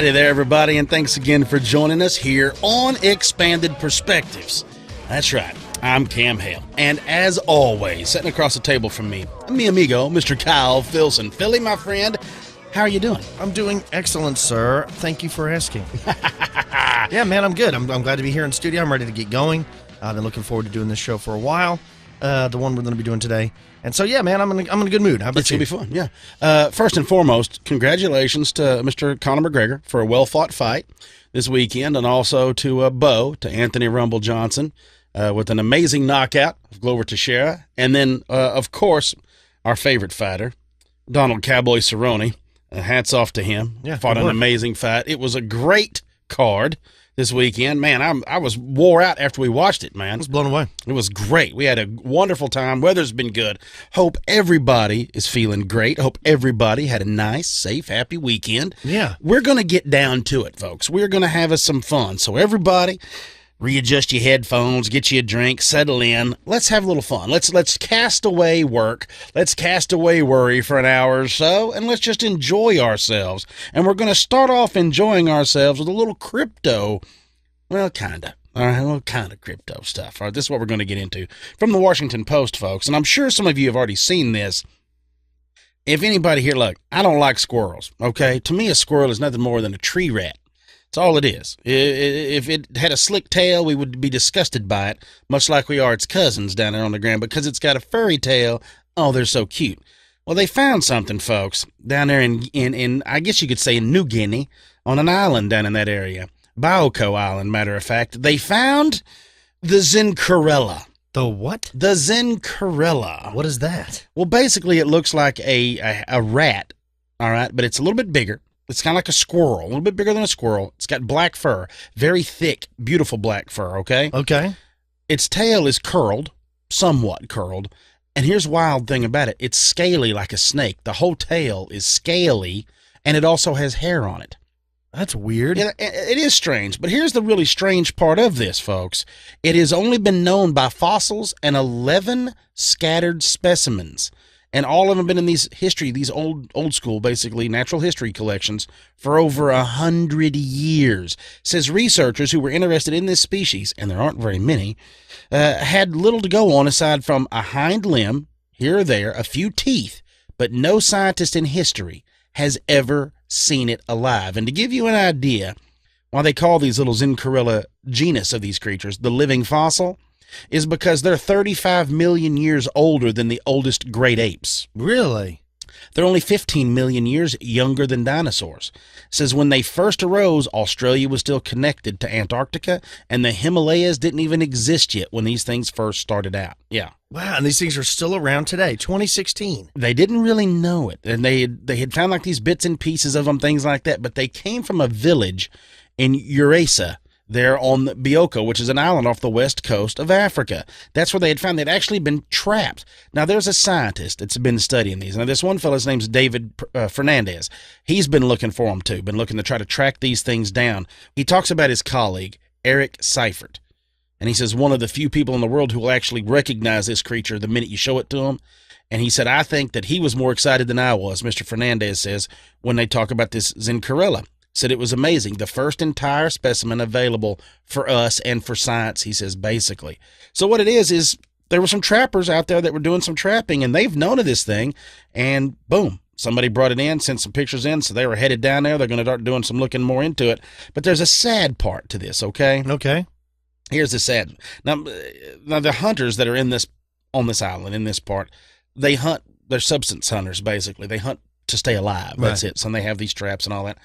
Howdy there, everybody, and thanks again for joining us here on Expanded Perspectives. That's right, I'm Cam Hale, and as always, sitting across the table from me, mi amigo, Mr. Kyle Filson. Philly, my friend, how are you doing? I'm doing excellent, sir. Thank you for asking. Yeah, man, I'm good. I'm glad to be here in the studio. I'm ready to get going. I've been looking forward to doing this show for a while, the one we're going to be doing today. And so, yeah, man, I'm in a good mood. How about you? It's going to be fun, yeah. First and foremost, congratulations to Mr. Conor McGregor for a well-fought fight this weekend, and also to to Anthony Rumble Johnson with an amazing knockout of Glover Teixeira. And then, of course, our favorite fighter, Donald Cowboy Cerrone. Hats off to him. Yeah, fought an amazing fight. It was a great card this weekend. Man, I was wore out after we watched it, man. I was blown away. It was great. We had a wonderful time. Weather's been good. Hope everybody is feeling great. Hope everybody had a nice, safe, happy weekend. Yeah. We're going to get down to it, folks. We're going to have us some fun. So everybody, readjust your headphones, get you a drink, settle in. Let's have a little fun. Let's cast away work. Let's cast away worry for an hour or so, and let's just enjoy ourselves. And we're going to start off enjoying ourselves with a little crypto, well, kind of. All right, a little kind of crypto stuff. All right, this is what we're going to get into from the Washington Post, folks. And I'm sure some of you have already seen this. If anybody here, look, I don't like squirrels, okay? To me, a squirrel is nothing more than a tree rat. That's all it is. If it had a slick tail, we would be disgusted by it, much like we are its cousins down there on the ground, because it's got a furry tail. Oh, they're so cute. Well, they found something, folks, down there in I guess you could say in New Guinea, on an island down in that area. Bioko Island, matter of fact. They found the Zenkerella. The what? The Zenkerella. What is that? Well, basically, it looks like a rat, all right, but it's a little bit bigger. It's kind of like a squirrel, a little bit bigger than a squirrel. It's got black fur, very thick, beautiful black fur, okay? Okay. Its tail is curled, somewhat curled, and here's the wild thing about it. It's scaly like a snake. The whole tail is scaly, and it also has hair on it. That's weird. It is strange, but here's the really strange part of this, folks. It has only been known by fossils and 11 scattered specimens. And all of them have been in these old school, basically, natural history collections for over 100 years. Says researchers who were interested in this species, and there aren't very many, had little to go on aside from a hind limb, here or there, a few teeth, but no scientist in history has ever seen it alive. And to give you an idea, why they call these little Zenkerella genus of these creatures the living fossil, is because they're 35 million years older than the oldest great apes. Really? They're only 15 million years younger than dinosaurs. It says when they first arose, Australia was still connected to Antarctica, and the Himalayas didn't even exist yet when these things first started out. Yeah. Wow, and these things are still around today, 2016. They didn't really know it, and they had found like these bits and pieces of them, things like that, but they came from a village in Uintah, there on the Bioko, which is an island off the west coast of Africa. That's where they had found they'd actually been trapped. Now, there's a scientist that's been studying these. Now, this one fellow's name's David Fernandez. He's been looking for them, too, been looking to try to track these things down. He talks about his colleague, Eric Seifert, and he says one of the few people in the world who will actually recognize this creature the minute you show it to him. And he said, I think that he was more excited than I was, Mr. Fernandez says, when they talk about this Zenkerella. Said it was amazing. The first entire specimen available for us and for science, he says, basically. So what it is there were some trappers out there that were doing some trapping, and they've known of this thing, and boom, somebody brought it in, sent some pictures in, so they were headed down there. They're going to start doing some looking more into it. But there's a sad part to this, okay? Okay. Here's the sad. Now the hunters that are on this island, in this part, they hunt, they're substance hunters, basically. They hunt to stay alive. That's it. So they have these traps and all that.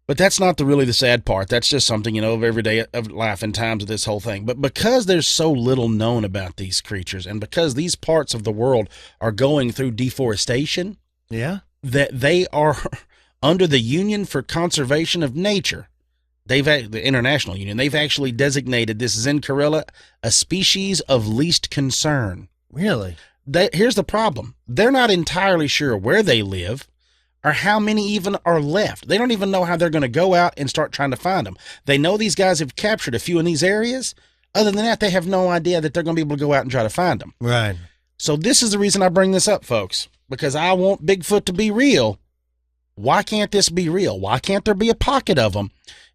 But that's not really the sad part. That's just something, of everyday of life and times of this whole thing. But because there's so little known about these creatures, and because these parts of the world are going through deforestation, yeah, that they are under the Union for Conservation of Nature, the International Union, they've actually designated this Zenkerella a species of least concern. Really? Here's the problem. They're not entirely sure where they live, or how many even are left. They don't even know how they're going to go out and start trying to find them. They know these guys have captured a few in these areas. Other than that, they have no idea that they're going to be able to go out and try to find them. Right. So this is the reason I bring this up, folks, because I want Bigfoot to be real, Why can't this be real? Why can't there be a pocket of them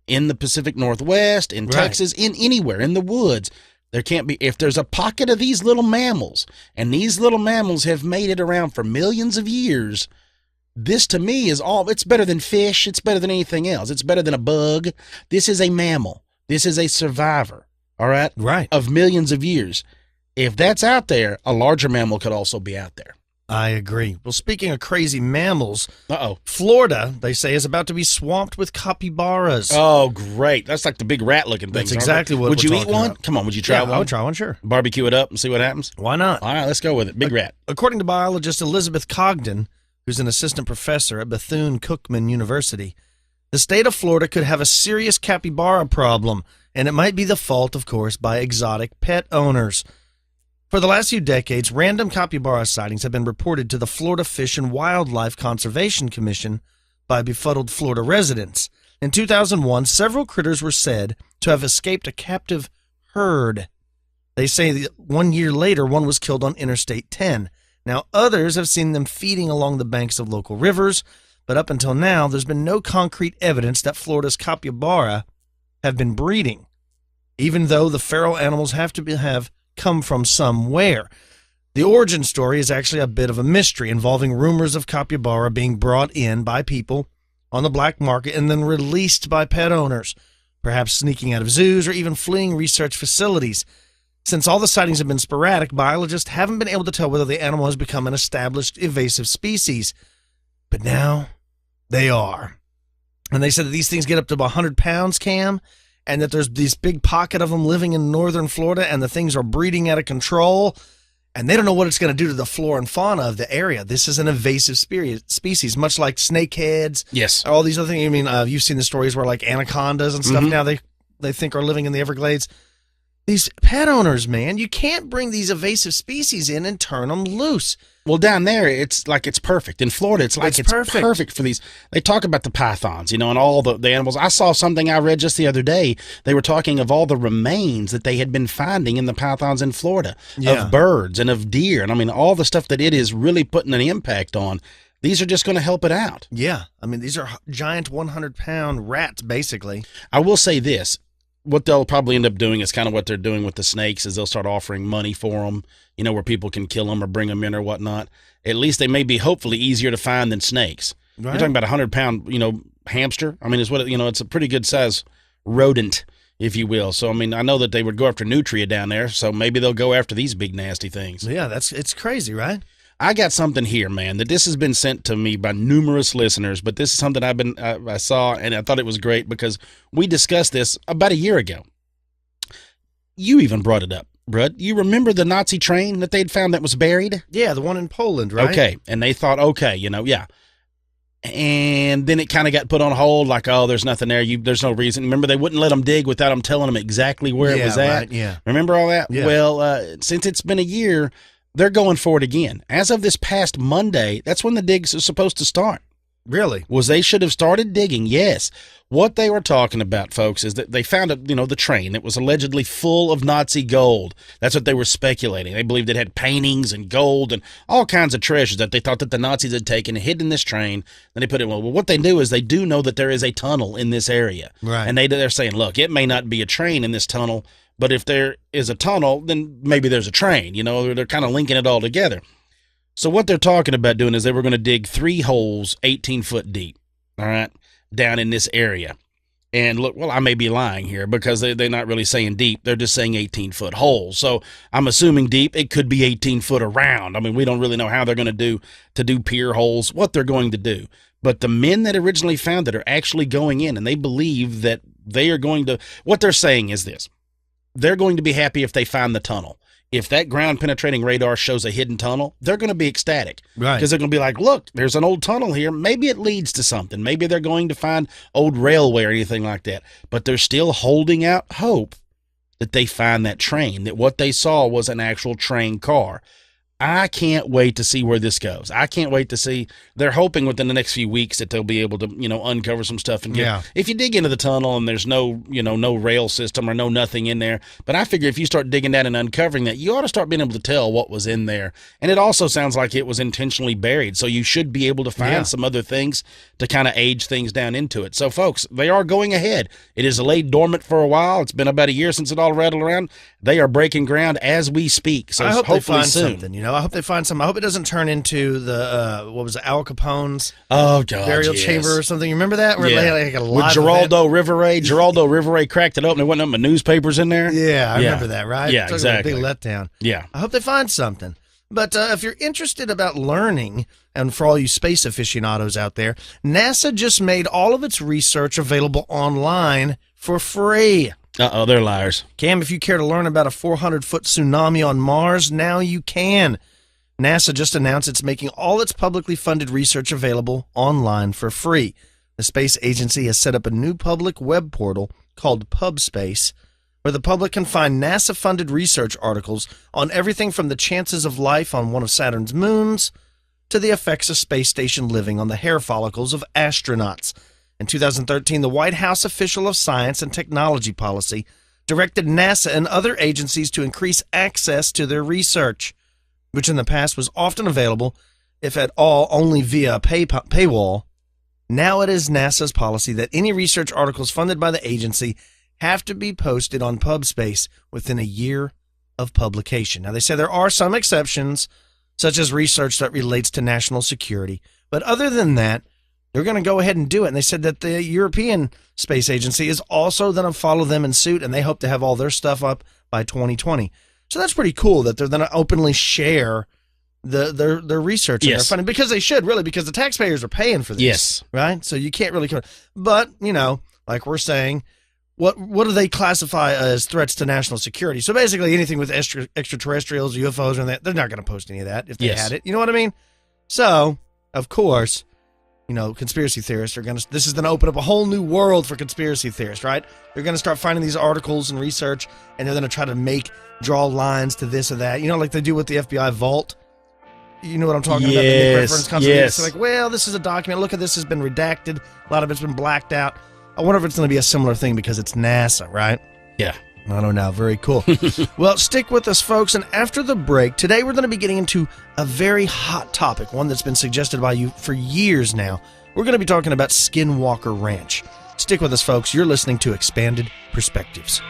in the Pacific Northwest, in Texas, in anywhere, in the woods? There can't be. If there's a pocket of these little mammals, and these little mammals have made it around for millions of years, this to me is it's better than fish. It's better than anything else. It's better than a bug. This is a mammal. This is a survivor, all right? Right. Of millions of years. If that's out there, a larger mammal could also be out there. I agree. Well, speaking of crazy mammals, Uh-oh. Florida, they say, is about to be swamped with capybaras. Oh, great. That's like the big rat-looking thing. That's exactly what Would we're you eat talking one? about. Come on, would you try one? I would try one, sure. Barbecue it up and see what happens? Why not? All right, let's go with it. Big rat. According to biologist Elizabeth Congdon, who's an assistant professor at Bethune-Cookman University, the state of Florida could have a serious capybara problem, and it might be the fault, of course, by exotic pet owners. For the last few decades, random capybara sightings have been reported to the Florida Fish and Wildlife Conservation Commission by befuddled Florida residents. In 2001, several critters were said to have escaped a captive herd. They say that 1 year later, one was killed on Interstate 10. Now, others have seen them feeding along the banks of local rivers, but up until now, there's been no concrete evidence that Florida's capybara have been breeding, even though the feral animals have to have come from somewhere. The origin story is actually a bit of a mystery, involving rumors of capybara being brought in by people on the black market and then released by pet owners, perhaps sneaking out of zoos or even fleeing research facilities. Since all the sightings have been sporadic, biologists haven't been able to tell whether the animal has become an established invasive species. But now they are. And they said that these things get up to 100 pounds, Cam, and that there's this big pocket of them living in northern Florida, and the things are breeding out of control, and they don't know what it's going to do to the flora and fauna of the area. This is an invasive species, much like snakeheads. Yes. All these other things. I mean, you've seen the stories where like anacondas and stuff now they think are living in the Everglades. These pet owners, man, you can't bring these invasive species in and turn them loose. Well, down there, it's like it's perfect. In Florida, it's perfect for these. They talk about the pythons, and all the animals. I saw something I read just the other day. They were talking of all the remains that they had been finding in the pythons in Florida, of birds and of deer. And I mean, all the stuff that it is really putting an impact on. These are just going to help it out. Yeah. I mean, these are giant 100-pound rats, basically. I will say this. What they'll probably end up doing is kind of what they're doing with the snakes, is they'll start offering money for them, where people can kill them or bring them in or whatnot. At least they may be hopefully easier to find than snakes. Right. You're talking about a 100-pound, hamster. I mean, it's a pretty good size rodent, if you will. So, I mean, I know that they would go after nutria down there, so maybe they'll go after these big nasty things. Yeah, it's crazy, right? I got something here, man, that this has been sent to me by numerous listeners, but this is something I saw, and I thought it was great because we discussed this about a year ago. You even brought it up, Brud. You remember the Nazi train that they'd found that was buried? Yeah, the one in Poland, right? Okay, and they thought, yeah. And then it kind of got put on hold, like, oh, there's nothing there. There's no reason. Remember, they wouldn't let them dig without them telling them exactly where it was at? Right, yeah. Remember all that? Yeah. Well, since it's been a year, they're going for it again. As of this past Monday, that's when the digs are supposed to start. Really? They should have started digging, yes. What they were talking about, folks, is that they found, the train that was allegedly full of Nazi gold. That's what they were speculating. They believed it had paintings and gold and all kinds of treasures that they thought that the Nazis had taken and hidden in this train. Then they put it, well, what they do is they do know that there is a tunnel in this area. Right. And they're saying, look, it may not be a train in this tunnel, but if there is a tunnel, then maybe there's a train. They're kind of linking it all together. So what they're talking about doing is they were going to dig 3 holes 18 foot deep, all right, down in this area. And look, well, I may be lying here because they're not really saying deep. They're just saying 18-foot holes. So I'm assuming deep. It could be 18 foot around. I mean, we don't really know how they're going to do pier holes, what they're going to do. But the men that originally found it are actually going in, and they believe that they are going to, what they're saying is this. They're going to be happy if they find the tunnel. If that ground-penetrating radar shows a hidden tunnel, they're going to be ecstatic. Right. Because they're going to be like, look, there's an old tunnel here. Maybe it leads to something. Maybe they're going to find old railway or anything like that. But they're still holding out hope that they find that train, that what they saw was an actual train car. I can't wait to see where this goes. I can't wait to see. They're hoping within the next few weeks that they'll be able to, uncover some stuff and get. If you dig into the tunnel and there's no rail system or nothing in there, but I figure if you start digging that and uncovering that, you ought to start being able to tell what was in there. And it also sounds like it was intentionally buried, so you should be able to find some other things to kind of age things down into it. So, folks, they are going ahead. It is laid dormant for a while. It's been about a year since it all rattled around. They are breaking ground as we speak. So I hope hopefully they find soon. something. I hope they find something. I hope it doesn't turn into the what was it, Al Capone's burial chamber or something. You remember that? Where they had like a live with Geraldo Rivera. Geraldo Rivera cracked it open. There wasn't no newspapers in there. Yeah, I remember that. Right? Yeah, it's exactly. A big letdown. Yeah. I hope they find something. But if you're interested about learning, and for all you space aficionados out there, NASA just made all of its research available online for free. Uh-oh, they're liars. Cam, if you care to learn about a 400-foot tsunami on Mars, now you can. NASA just announced it's making all its publicly funded research available online for free. The space agency has set up a new public web portal called Pubspace, where the public can find NASA-funded research articles on everything from the chances of life on one of Saturn's moons to the effects of space station living on the hair follicles of astronauts. In 2013, the White House official of science and technology policy directed NASA and other agencies to increase access to their research, which in the past was often available, if at all, only via a paywall. Now it is NASA's policy that any research articles funded by the agency have to be posted on Pubspace within a year of publication. Now, they say there are some exceptions, such as research that relates to national security, but other than that, they're going to go ahead and do it. And they said that the European Space Agency is also going to follow them in suit, and they hope to have all their stuff up by 2020. So that's pretty cool that they're going to openly share their research. And their funding, because they should, really, because the taxpayers are paying for this. Yes. Right? So you can't really... But, like we're saying, what do they classify as threats to national security? So basically anything with extraterrestrials, UFOs, and that, they're not going to post any of that if they had it. You know what I mean? So, of course... conspiracy theorists are this is going to open up a whole new world for conspiracy theorists, right? They're going to start finding these articles and research, and they're going to try to draw lines to this or that. Like they do with the FBI vault. You know what I'm talking about? The Nick reference concept. Yes. It's like, well, this is a document. Look at this, has been redacted. A lot of it's been blacked out. I wonder if it's going to be a similar thing because it's NASA, right? Yeah. I don't know. Very cool. Well, stick with us, folks. And after the break, today we're going to be getting into a very hot topic, one that's been suggested by you for years now. We're going to be talking about Skinwalker Ranch. Stick with us, folks. You're listening to Expanded Perspectives.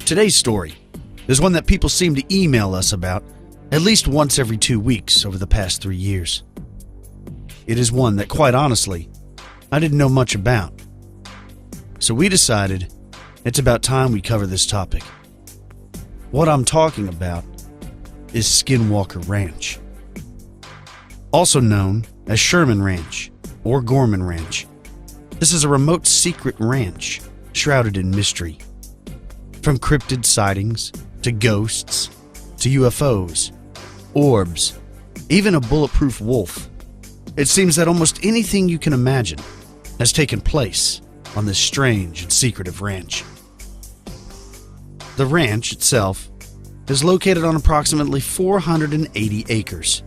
Today's story is one that people seem to email us about at least once every 2 weeks over the past 3 years. It is one that, quite honestly, I didn't know much about. So we decided it's about time we cover this topic. What I'm talking about is Skinwalker Ranch, also known as Sherman Ranch or Gorman Ranch. This is a remote secret ranch shrouded in mystery. From cryptid sightings to ghosts to UFOs, orbs, even a bulletproof wolf, it seems that almost anything you can imagine has taken place on this strange and secretive ranch. The ranch itself is located on approximately 480 acres,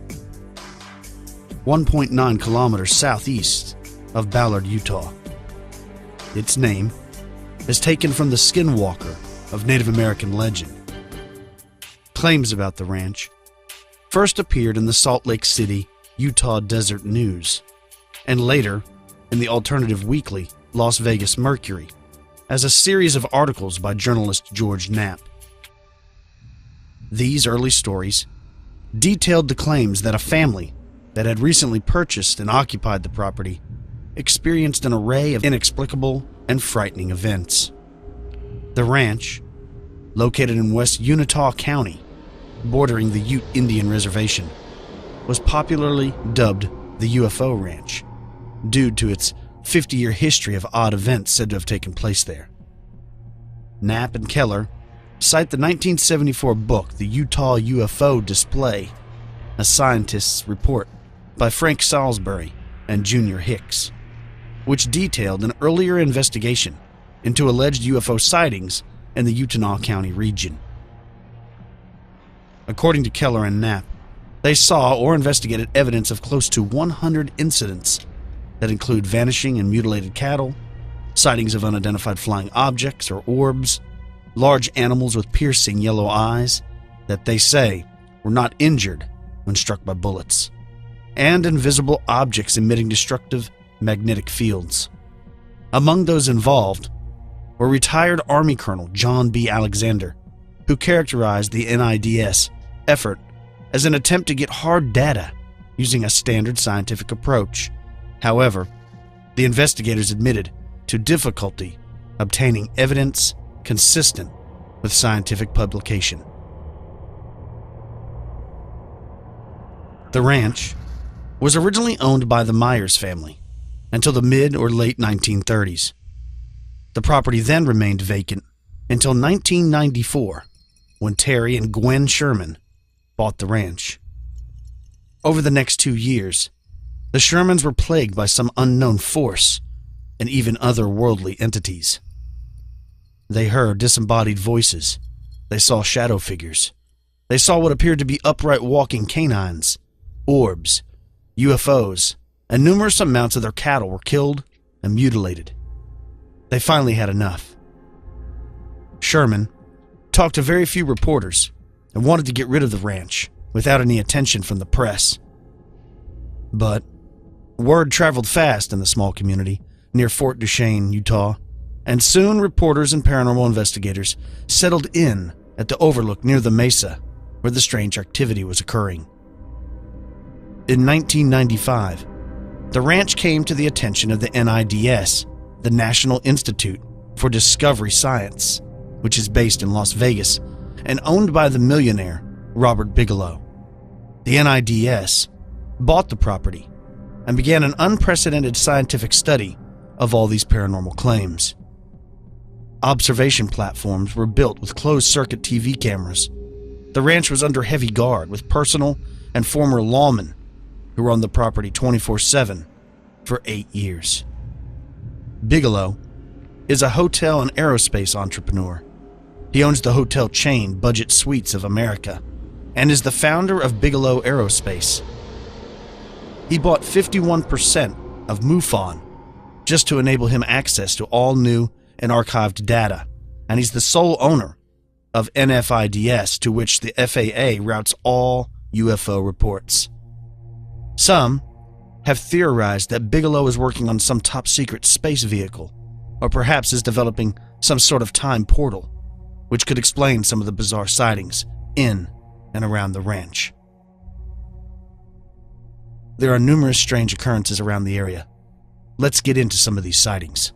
1.9 kilometers southeast of Ballard, Utah. Its name is taken from the Skinwalker of Native American legend. Claims about the ranch first appeared in the Salt Lake City, Utah Desert News, and later in the alternative weekly Las Vegas Mercury as a series of articles by journalist George Knapp. These early stories detailed the claims that a family that had recently purchased and occupied the property experienced an array of inexplicable and frightening events. The ranch, located in West Uintah County, bordering the Ute Indian Reservation, was popularly dubbed the UFO Ranch due to its 50-year history of odd events said to have taken place there. Knapp and Keller cite the 1974 book, The Utah UFO Display, a scientist's report by Frank Salisbury and Junior Hicks, which detailed an earlier investigation into alleged UFO sightings in the Uintah County region. According to Keller and Knapp, they saw or investigated evidence of close to 100 incidents that include vanishing and mutilated cattle, sightings of unidentified flying objects or orbs, large animals with piercing yellow eyes that they say were not injured when struck by bullets, and invisible objects emitting destructive magnetic fields. Among those involved were retired Army Colonel John B. Alexander, who characterized the NIDS effort as an attempt to get hard data using a standard scientific approach. However, the investigators admitted to difficulty obtaining evidence consistent with scientific publication. The ranch was originally owned by the Myers family until the mid or late 1930s. The property then remained vacant until 1994, when Terry and Gwen Sherman bought the ranch. Over the next 2 years, the Shermans were plagued by some unknown force and even otherworldly entities. They heard disembodied voices. They saw shadow figures. They saw what appeared to be upright walking canines, orbs, UFOs, and numerous amounts of their cattle were killed and mutilated. They finally had enough. Sherman talked to very few reporters and wanted to get rid of the ranch without any attention from the press. But word traveled fast in the small community near Fort Duchesne, Utah, and soon reporters and paranormal investigators settled in at the overlook near the mesa where the strange activity was occurring. In 1995, the ranch came to the attention of the NIDS, the National Institute for Discovery Science, which is based in Las Vegas and owned by the millionaire Robert Bigelow. The NIDS bought the property and began an unprecedented scientific study of all these paranormal claims. Observation platforms were built with closed-circuit TV cameras. The ranch was under heavy guard with personal and former lawmen who were on the property 24/7 for 8 years. Bigelow is a hotel and aerospace entrepreneur. He owns the hotel chain Budget Suites of America and is the founder of Bigelow Aerospace. He bought 51% of MUFON just to enable him access to all new and archived data, and he's the sole owner of NFIDS, to which the FAA routes all UFO reports. Some have theorized that Bigelow is working on some top-secret space vehicle, or perhaps is developing some sort of time portal, which could explain some of the bizarre sightings in and around the ranch. There are numerous strange occurrences around the area. Let's get into some of these sightings.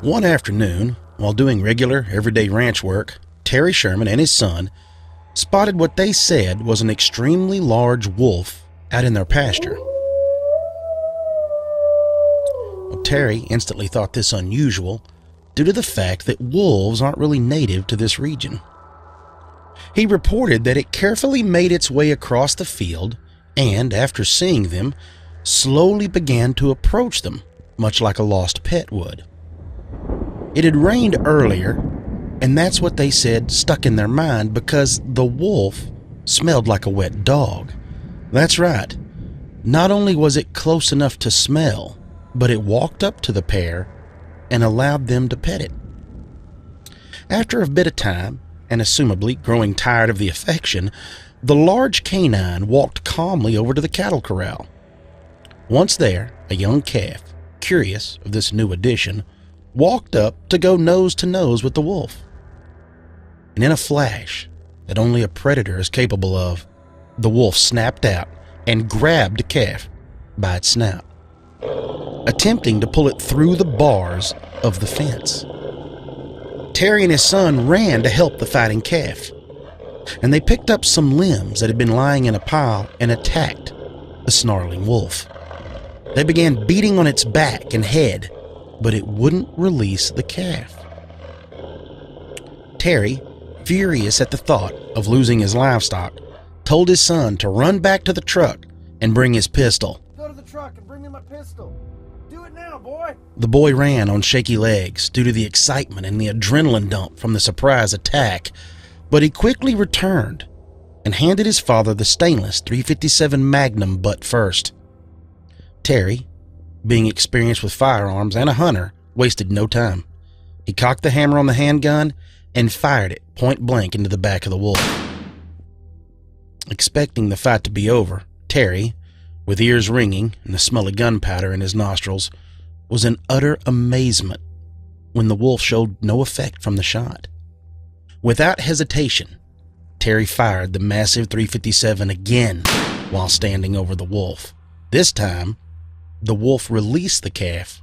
One afternoon, while doing regular, everyday ranch work, Terry Sherman and his son spotted what they said was an extremely large wolf out in their pasture. Well, Terry instantly thought this unusual due to the fact that wolves aren't really native to this region. He reported that it carefully made its way across the field and, after seeing them, slowly began to approach them, much like a lost pet would. It had rained earlier, and that's what they said stuck in their mind because the wolf smelled like a wet dog. That's right. Not only was it close enough to smell, but it walked up to the pair and allowed them to pet it. After a bit of time, and assumably growing tired of the affection, the large canine walked calmly over to the cattle corral. Once there, a young calf, curious of this new addition, walked up to go nose to nose with the wolf. And in a flash that only a predator is capable of, the wolf snapped out and grabbed the calf by its snout, attempting to pull it through the bars of the fence. Terry and his son ran to help the fighting calf, and they picked up some limbs that had been lying in a pile and attacked the snarling wolf. They began beating on its back and head, but it wouldn't release the calf. Terry, furious at the thought of losing his livestock, told his son to run back to the truck and bring his pistol. Go to the truck and bring me my pistol. Do it now, boy. The boy ran on shaky legs due to the excitement and the adrenaline dump from the surprise attack, but he quickly returned and handed his father the stainless .357 Magnum butt first. Terry, being experienced with firearms and a hunter, wasted no time. He cocked the hammer on the handgun and fired it point blank into the back of the wolf. Expecting the fight to be over, Terry, with ears ringing and the smell of gunpowder in his nostrils, was in utter amazement when the wolf showed no effect from the shot. Without hesitation, Terry fired the massive .357 again while standing over the wolf. This time, the wolf released the calf,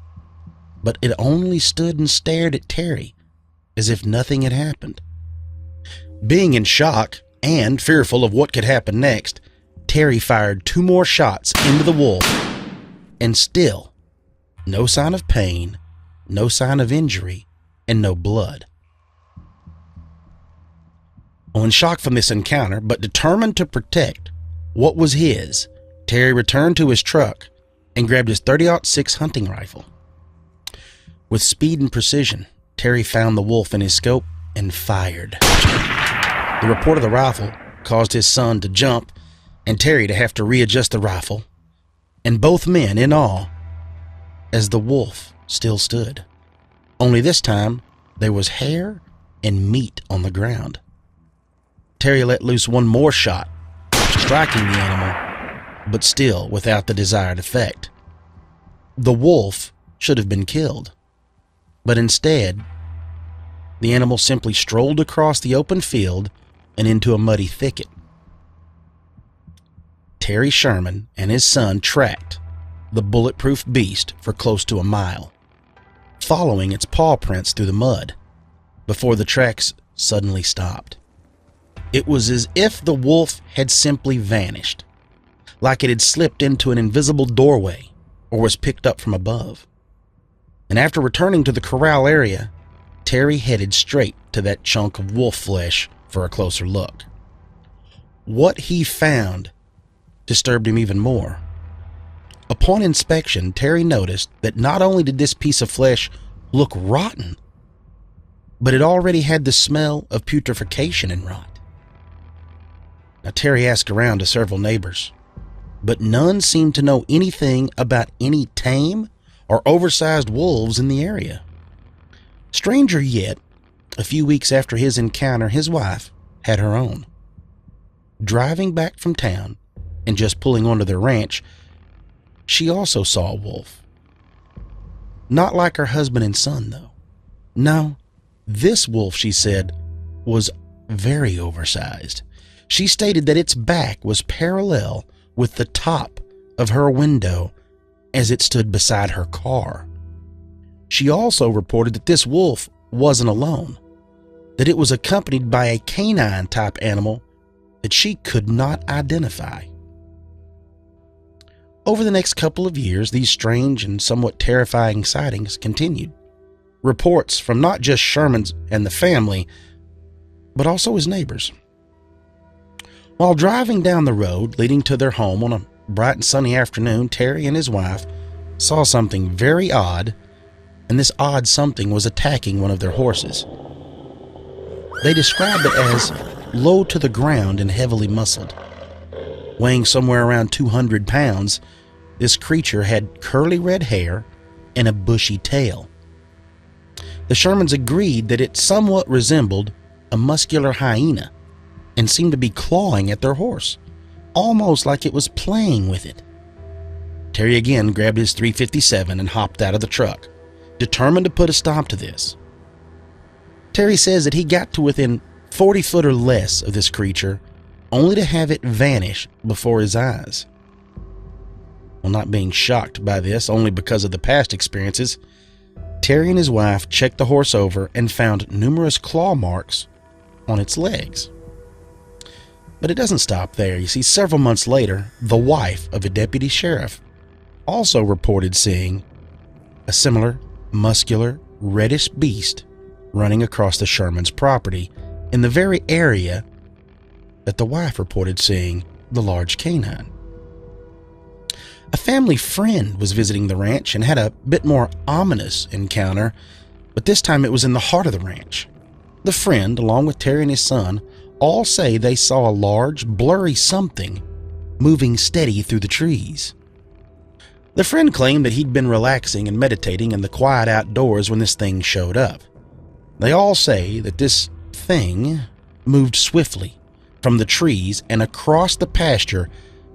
but it only stood and stared at Terry as if nothing had happened. Being in shock and fearful of what could happen next, Terry fired 2 more shots into the wolf, and still, no sign of pain, no sign of injury, and no blood. Well, in shock from this encounter, but determined to protect what was his, Terry returned to his truck and grabbed his .30-06 hunting rifle. With speed and precision, Terry found the wolf in his scope and fired. The report of the rifle caused his son to jump and Terry to have to readjust the rifle, and both men in awe as the wolf still stood. Only this time, there was hair and meat on the ground. Terry let loose 1 more shot, striking the animal, but still without the desired effect. The wolf should have been killed, but instead, the animal simply strolled across the open field and into a muddy thicket. Terry Sherman and his son tracked the bulletproof beast for close to a mile, following its paw prints through the mud, before the tracks suddenly stopped. It was as if the wolf had simply vanished, like it had slipped into an invisible doorway or was picked up from above. And after returning to the corral area, Terry headed straight to that chunk of wolf flesh for a closer look. What he found disturbed him even more. Upon inspection, Terry noticed that not only did this piece of flesh look rotten, but it already had the smell of putrefaction and rot. Now, Terry asked around to several neighbors, but none seemed to know anything about any tame or oversized wolves in the area. Stranger yet, a few weeks after his encounter, his wife had her own. Driving back from town and just pulling onto their ranch, she also saw a wolf. Not like her husband and son, though. No, this wolf, she said, was very oversized. She stated that its back was parallel with the top of her window as it stood beside her car. She also reported that this wolf wasn't alone, that it was accompanied by a canine-type animal that she could not identify. Over the next couple of years, these strange and somewhat terrifying sightings continued. Reports from not just Sherman's and the family, but also his neighbors. While driving down the road leading to their home on a bright and sunny afternoon, Terry and his wife saw something very odd, and this odd something was attacking one of their horses. They described it as low to the ground and heavily muscled. Weighing somewhere around 200 pounds, this creature had curly red hair and a bushy tail. The Shermans agreed that it somewhat resembled a muscular hyena and seemed to be clawing at their horse, almost like it was playing with it. Terry again grabbed his .357 and hopped out of the truck, determined to put a stop to this. Terry says that he got to within 40 foot or less of this creature, only to have it vanish before his eyes. Well, not being shocked by this only because of the past experiences, Terry and his wife checked the horse over and found numerous claw marks on its legs. But it doesn't stop there. You see, several months later, the wife of a deputy sheriff also reported seeing a similar, muscular, reddish beast running across the Shermans' property in the very area that the wife reported seeing the large canine. A family friend was visiting the ranch and had a bit more ominous encounter, but this time it was in the heart of the ranch. The friend, along with Terry and his son, all say they saw a large, blurry something moving steady through the trees. The friend claimed that he'd been relaxing and meditating in the quiet outdoors when this thing showed up. They all say that this thing moved swiftly from the trees and across the pasture,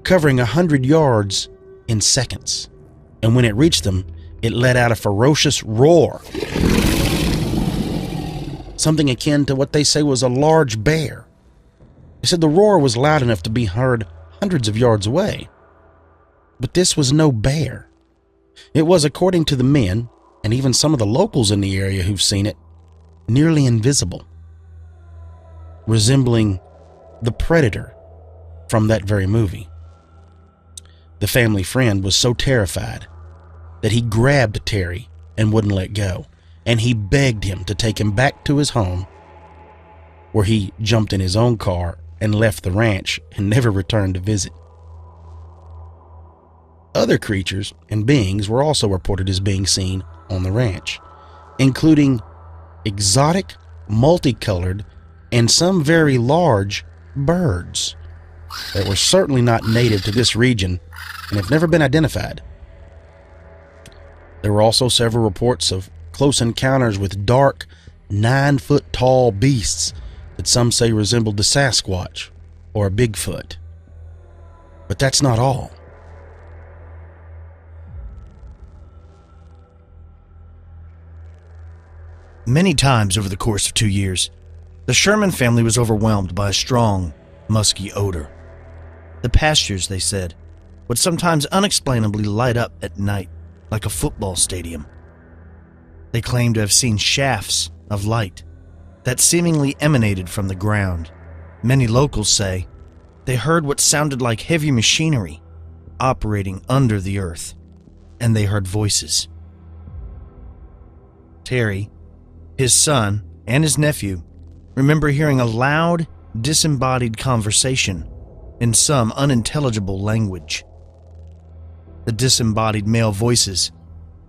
covering 100 yards in seconds. And when it reached them, it let out a ferocious roar. Something akin to what they say was a large bear. They said the roar was loud enough to be heard hundreds of yards away. But this was no bear. It was, according to the men, and even some of the locals in the area who've seen it, nearly invisible, resembling the predator from that very movie. The family friend was so terrified that he grabbed Terry and wouldn't let go, and he begged him to take him back to his home, where he jumped in his own car and left the ranch and never returned to visit. Other creatures and beings were also reported as being seen on the ranch, including exotic, multicolored, and some very large birds that were certainly not native to this region and have never been identified. There were also several reports of close encounters with dark, 9-foot-tall beasts that some say resembled the Sasquatch or a Bigfoot. But that's not all. Many times over the course of 2 years, the Sherman family was overwhelmed by a strong, musky odor. The pastures, they said, would sometimes unexplainably light up at night like a football stadium. They claimed to have seen shafts of light that seemingly emanated from the ground. Many locals say they heard what sounded like heavy machinery operating under the earth, and they heard voices. Terry, his son, and his nephew remember hearing a loud, disembodied conversation in some unintelligible language. The disembodied male voices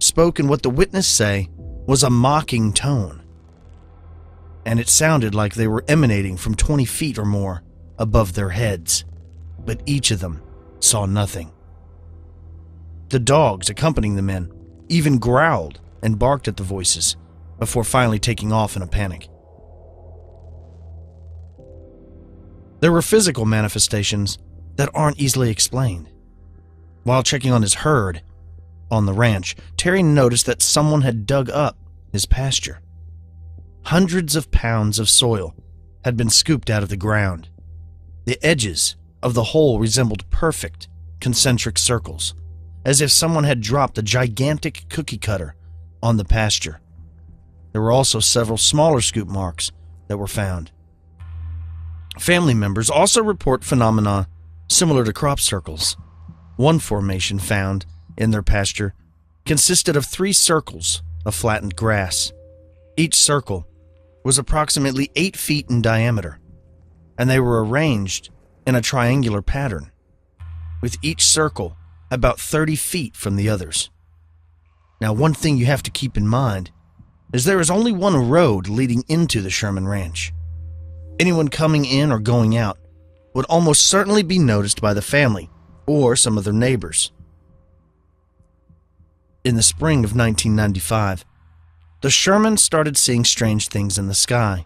spoke in what the witnesses say was a mocking tone, and it sounded like they were emanating from 20 feet or more above their heads, but each of them saw nothing. The dogs accompanying the men even growled and barked at the voices before finally taking off in a panic. There were physical manifestations that aren't easily explained. While checking on his herd on the ranch, Terry noticed that someone had dug up his pasture. Hundreds of pounds of soil had been scooped out of the ground. The edges of the hole resembled perfect concentric circles, as if someone had dropped a gigantic cookie cutter on the pasture. There were also several smaller scoop marks that were found. Family members also report phenomena similar to crop circles. One formation found in their pasture consisted of 3 circles of flattened grass. Each circle was approximately 8 feet in diameter, and they were arranged in a triangular pattern, with each circle about 30 feet from the others. Now, one thing you have to keep in mind is there is only one road leading into the Sherman Ranch. Anyone coming in or going out would almost certainly be noticed by the family or some of their neighbors. In the spring of 1995, the Shermans started seeing strange things in the sky.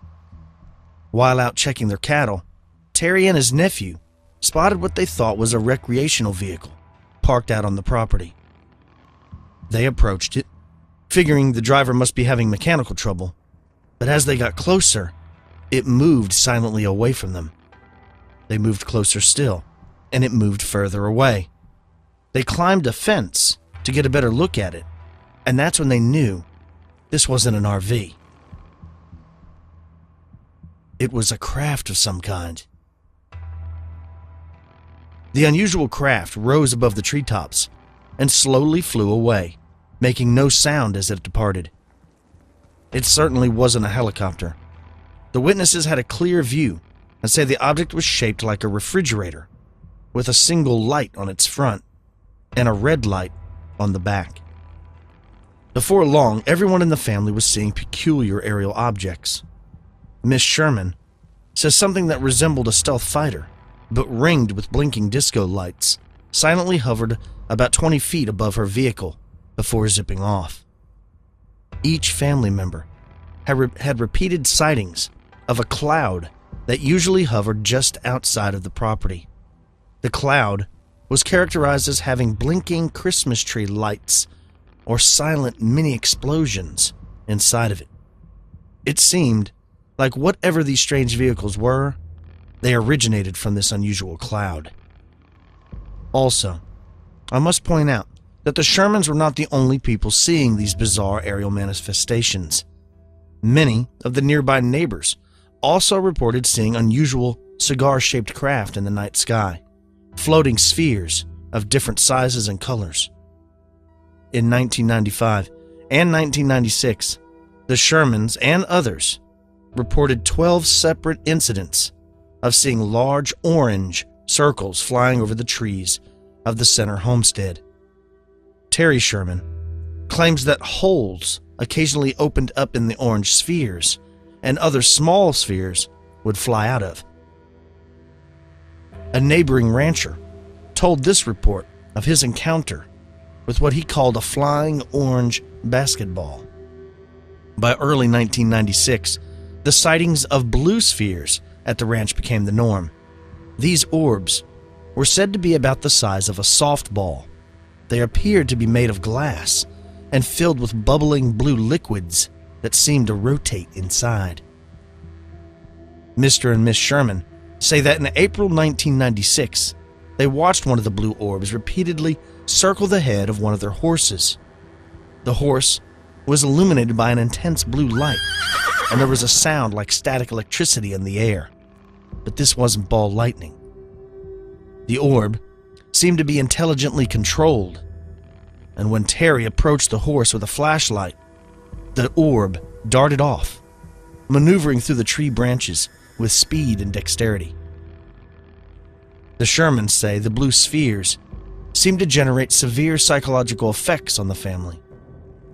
While out checking their cattle, Terry and his nephew spotted what they thought was a recreational vehicle parked out on the property. They approached it, figuring the driver must be having mechanical trouble, but as they got closer, it moved silently away from them. They moved closer still, and it moved further away. They climbed a fence to get a better look at it, and that's when they knew this wasn't an RV. It was a craft of some kind. The unusual craft rose above the treetops and slowly flew away, making no sound as it departed. It certainly wasn't a helicopter. The witnesses had a clear view and say the object was shaped like a refrigerator, with a single light on its front and a red light on the back. Before long, everyone in the family was seeing peculiar aerial objects. Miss Sherman says something that resembled a stealth fighter, but ringed with blinking disco lights, silently hovered about 20 feet above her vehicle before zipping off. Each family member had repeated sightings of a cloud that usually hovered just outside of the property. The cloud was characterized as having blinking Christmas tree lights or silent mini explosions inside of it. It seemed like whatever these strange vehicles were, they originated from this unusual cloud. Also, I must point out that the Shermans were not the only people seeing these bizarre aerial manifestations. Many of the nearby neighbors also reported seeing unusual cigar-shaped craft in the night sky, floating spheres of different sizes and colors. In 1995 and 1996, the Shermans and others reported 12 separate incidents of seeing large orange circles flying over the trees of the center homestead. Terry Sherman claims that holes occasionally opened up in the orange spheres and other small spheres would fly out of. A neighboring rancher told this report of his encounter with what he called a flying orange basketball. By early 1996, the sightings of blue spheres at the ranch became the norm. These orbs were said to be about the size of a softball. They appeared to be made of glass and filled with bubbling blue liquids that seemed to rotate inside. Mr. and Miss Sherman say that in April 1996, they watched one of the blue orbs repeatedly circle the head of one of their horses. The horse was illuminated by an intense blue light, and there was a sound like static electricity in the air. But this wasn't ball lightning. The orb seemed to be intelligently controlled, and when Terry approached the horse with a flashlight, the orb darted off, maneuvering through the tree branches with speed and dexterity. The Shermans say the blue spheres seemed to generate severe psychological effects on the family.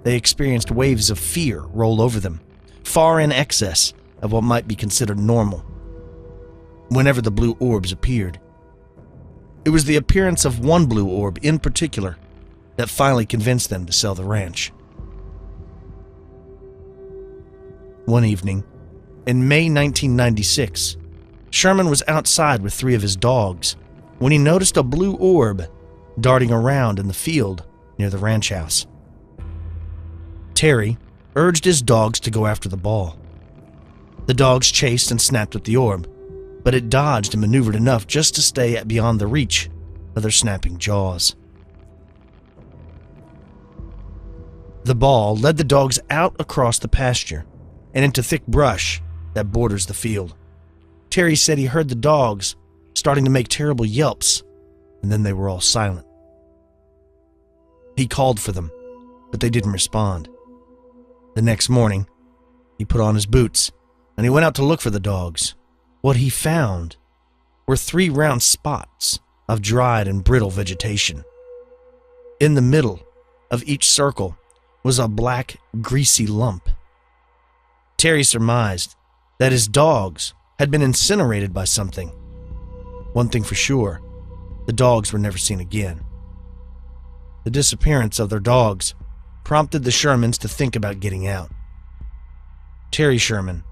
They experienced waves of fear roll over them, far in excess of what might be considered normal, whenever the blue orbs appeared. It was the appearance of one blue orb in particular that finally convinced them to sell the ranch. One evening, in May 1996, Sherman was outside with 3 of his dogs when he noticed a blue orb darting around in the field near the ranch house. Terry urged his dogs to go after the ball. The dogs chased and snapped at the orb, but it dodged and maneuvered enough just to stay beyond the reach of their snapping jaws. The ball led the dogs out across the pasture and into thick brush that borders the field. Terry said he heard the dogs starting to make terrible yelps, and then they were all silent. He called for them, but they didn't respond. The next morning, he put on his boots, and he went out to look for the dogs. What he found were 3 round spots of dried and brittle vegetation. In the middle of each circle was a black, greasy lump. Terry surmised that his dogs had been incinerated by something. One thing for sure, the dogs were never seen again. The disappearance of their dogs prompted the Shermans to think about getting out. Terry Sherman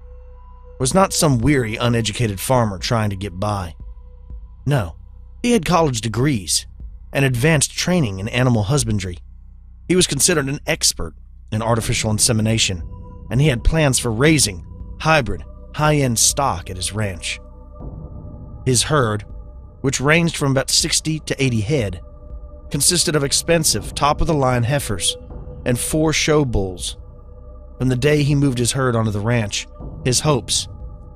was not some weary, uneducated farmer trying to get by. No, he had college degrees and advanced training in animal husbandry. He was considered an expert in artificial insemination, and he had plans for raising hybrid, high-end stock at his ranch. His herd, which ranged from about 60 to 80 head, consisted of expensive, top-of-the-line heifers and 4 show bulls. From the day he moved his herd onto the ranch, his hopes,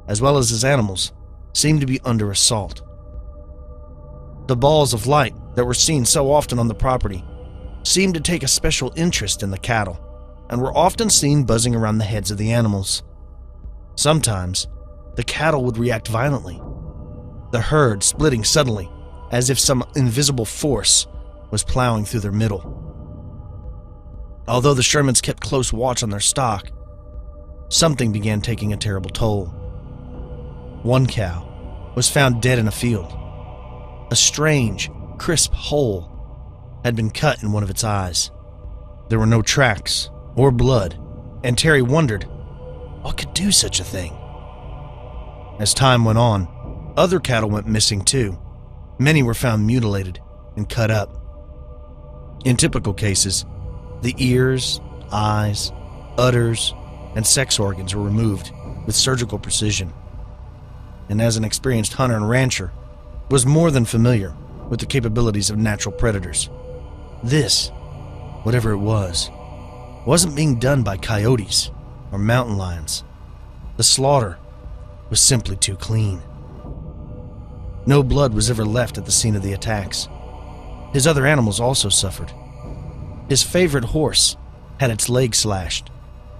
as well as his animals, seemed to be under assault. The balls of light that were seen so often on the property seemed to take a special interest in the cattle, and were often seen buzzing around the heads of the animals. Sometimes, the cattle would react violently, the herd splitting suddenly, as if some invisible force was plowing through their middle. Although the Shermans kept close watch on their stock, something began taking a terrible toll. One cow was found dead in a field. A strange, crisp hole had been cut in one of its eyes. There were no tracks or blood, and Terry wondered what could do such a thing. As time went on, other cattle went missing too. Many were found mutilated and cut up. In typical cases, the ears, eyes, udders, and sex organs were removed with surgical precision. And as an experienced hunter and rancher, was more than familiar with the capabilities of natural predators. This, whatever it was, wasn't being done by coyotes or mountain lions. The slaughter was simply too clean. No blood was ever left at the scene of the attacks. His other animals also suffered. His favorite horse had its leg slashed,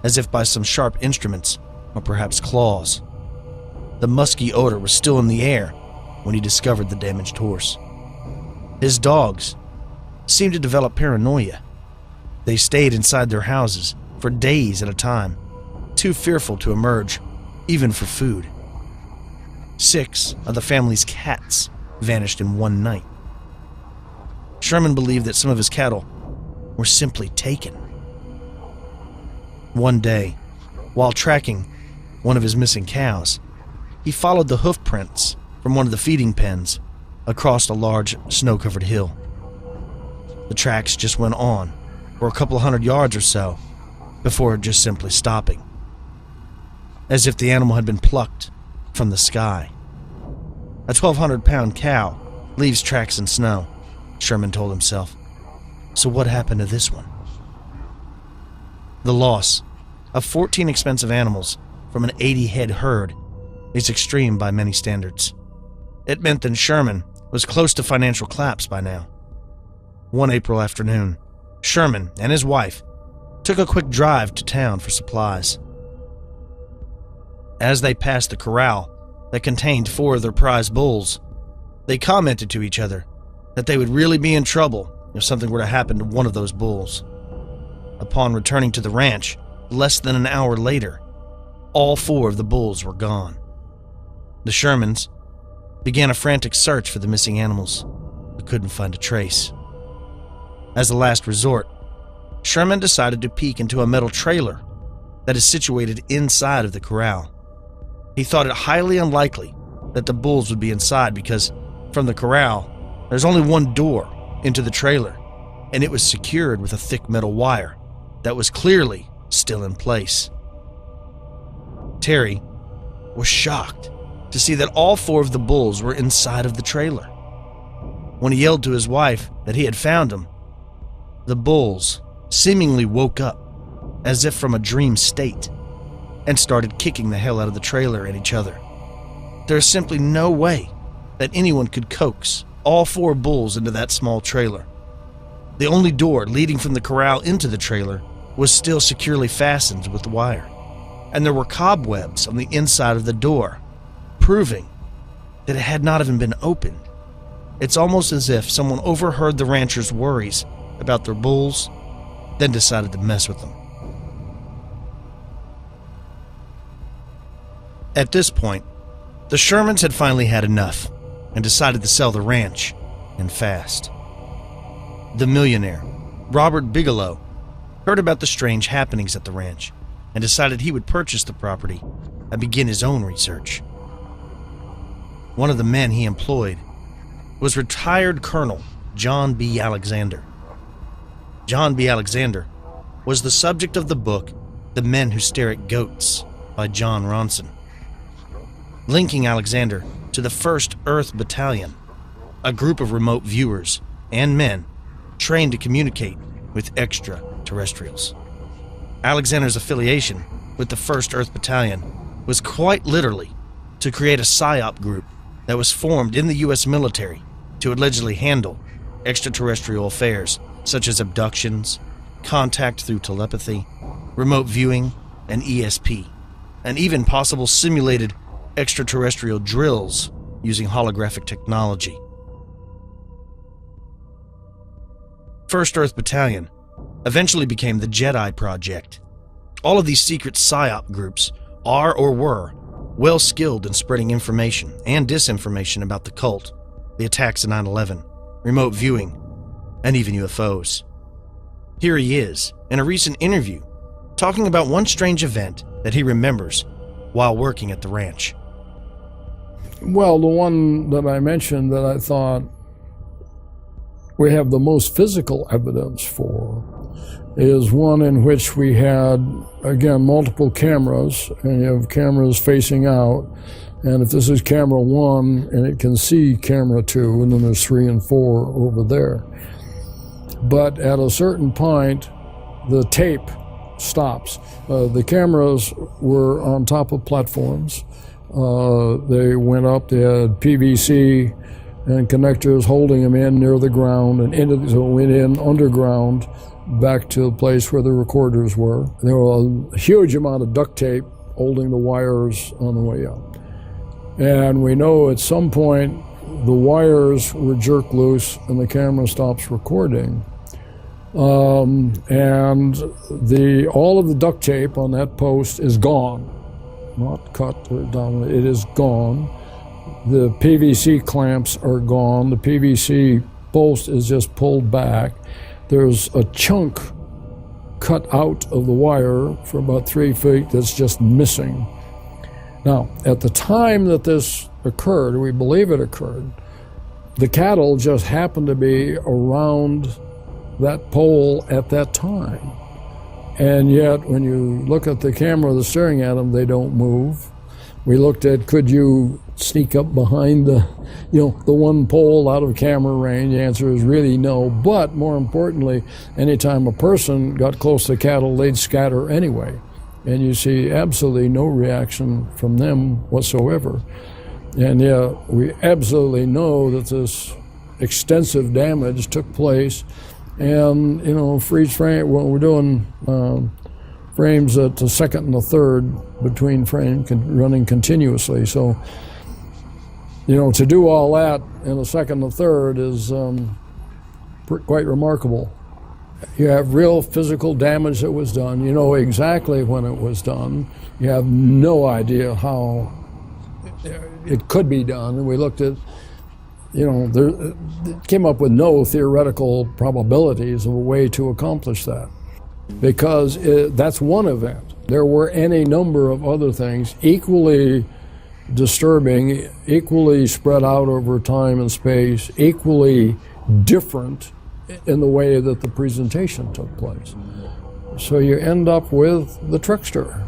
as if by some sharp instruments or perhaps claws. The musky odor was still in the air when he discovered the damaged horse. His dogs seemed to develop paranoia. They stayed inside their houses for days at a time, too fearful to emerge, even for food. 6 of the family's cats vanished in one night. Sherman believed that some of his cattle were simply taken. One day, while tracking one of his missing cows, he followed the hoof prints from one of the feeding pens across a large snow-covered hill. The tracks just went on for a couple hundred yards or so before just simply stopping, as if the animal had been plucked from the sky. A 1,200-pound cow leaves tracks in snow, Sherman told himself. So what happened to this one? The loss of 14 expensive animals from an 80-head herd is extreme by many standards. It meant that Sherman was close to financial collapse by now. One April afternoon, Sherman and his wife took a quick drive to town for supplies. As they passed the corral that contained 4 of their prize bulls, they commented to each other that they would really be in trouble if something were to happen to one of those bulls. Upon returning to the ranch, less than an hour later, all 4 of the bulls were gone. The Shermans began a frantic search for the missing animals, but couldn't find a trace. As a last resort, Sherman decided to peek into a metal trailer that is situated inside of the corral. He thought it highly unlikely that the bulls would be inside because, from the corral, there's only one door into the trailer, and it was secured with a thick metal wire that was clearly still in place. Terry was shocked to see that all 4 of the bulls were inside of the trailer. When he yelled to his wife that he had found them, the bulls seemingly woke up as if from a dream state, and started kicking the hell out of the trailer and each other. There is simply no way that anyone could coax all 4 bulls into that small trailer. The only door leading from the corral into the trailer was still securely fastened with wire, and there were cobwebs on the inside of the door, proving that it had not even been opened. It's almost as if someone overheard the ranchers' worries about their bulls, then decided to mess with them. At this point, the Shermans had finally had enough and decided to sell the ranch, and fast. The millionaire, Robert Bigelow, heard about the strange happenings at the ranch and decided he would purchase the property and begin his own research. One of the men he employed was retired Colonel John B. Alexander. John B. Alexander was the subject of the book The Men Who Stare at Goats by John Ronson, linking Alexander to the 1st Earth Battalion, a group of remote viewers and men trained to communicate with extraterrestrials. Alexander's affiliation with the 1st Earth Battalion was quite literally to create a PSYOP group that was formed in the U.S. military to allegedly handle extraterrestrial affairs such as abductions, contact through telepathy, remote viewing, and ESP, and even possible simulated extraterrestrial drills using holographic technology. 1st Earth Battalion eventually became the Jedi Project. All of these secret PSYOP groups are or were well skilled in spreading information and disinformation about the cult, the attacks of 9/11, remote viewing, and even UFOs. Here he is, in a recent interview, talking about one strange event that he remembers while working at the ranch. Well, the one that I mentioned that I thought we have the most physical evidence for is one in which we had, again, multiple cameras, and you have cameras facing out, and if this is camera 1, and it can see camera 2, and then there's 3 and 4 over there. But at a certain point, the tape stops. The cameras were on top of platforms. They went up, they had PVC and connectors holding them in near the ground, and so went in underground back to the place where the recorders were. There was a huge amount of duct tape holding the wires on the way up. And we know at some point the wires were jerked loose and the camera stops recording. And all of the duct tape on that post is gone. Not cut or down, it is gone. The PVC clamps are gone. The PVC post is just pulled back. There's a chunk cut out of the wire for about 3 feet that's just missing. Now, at the time that this occurred, we believe it occurred, the cattle just happened to be around that pole at that time. And yet, when you look at the camera that's staring at them, they don't move. We looked at, could you sneak up behind the one pole out of camera range? The answer is really no. But more importantly, anytime a person got close to cattle, they'd scatter anyway. And you see absolutely no reaction from them whatsoever. And yeah, we absolutely know that this extensive damage took place. And, freeze frame, when we're doing frames at the second and the third between frames running continuously. So, to do all that in the second and the third is quite remarkable. You have real physical damage that was done. You know exactly when it was done. You have no idea how it could be done. And we looked at, it came up with no theoretical probabilities of a way to accomplish that. Because that's one event. There were any number of other things equally disturbing, equally spread out over time and space, equally different in the way that the presentation took place. So you end up with the trickster.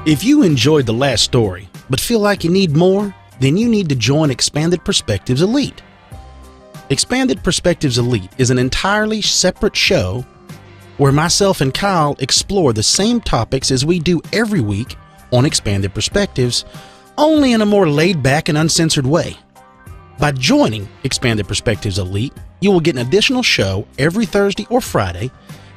If you enjoyed the last story, but feel like you need more, then you need to join Expanded Perspectives Elite. Expanded Perspectives Elite is an entirely separate show where myself and Kyle explore the same topics as we do every week on Expanded Perspectives, only in a more laid-back and uncensored way. By joining Expanded Perspectives Elite, you will get an additional show every Thursday or Friday,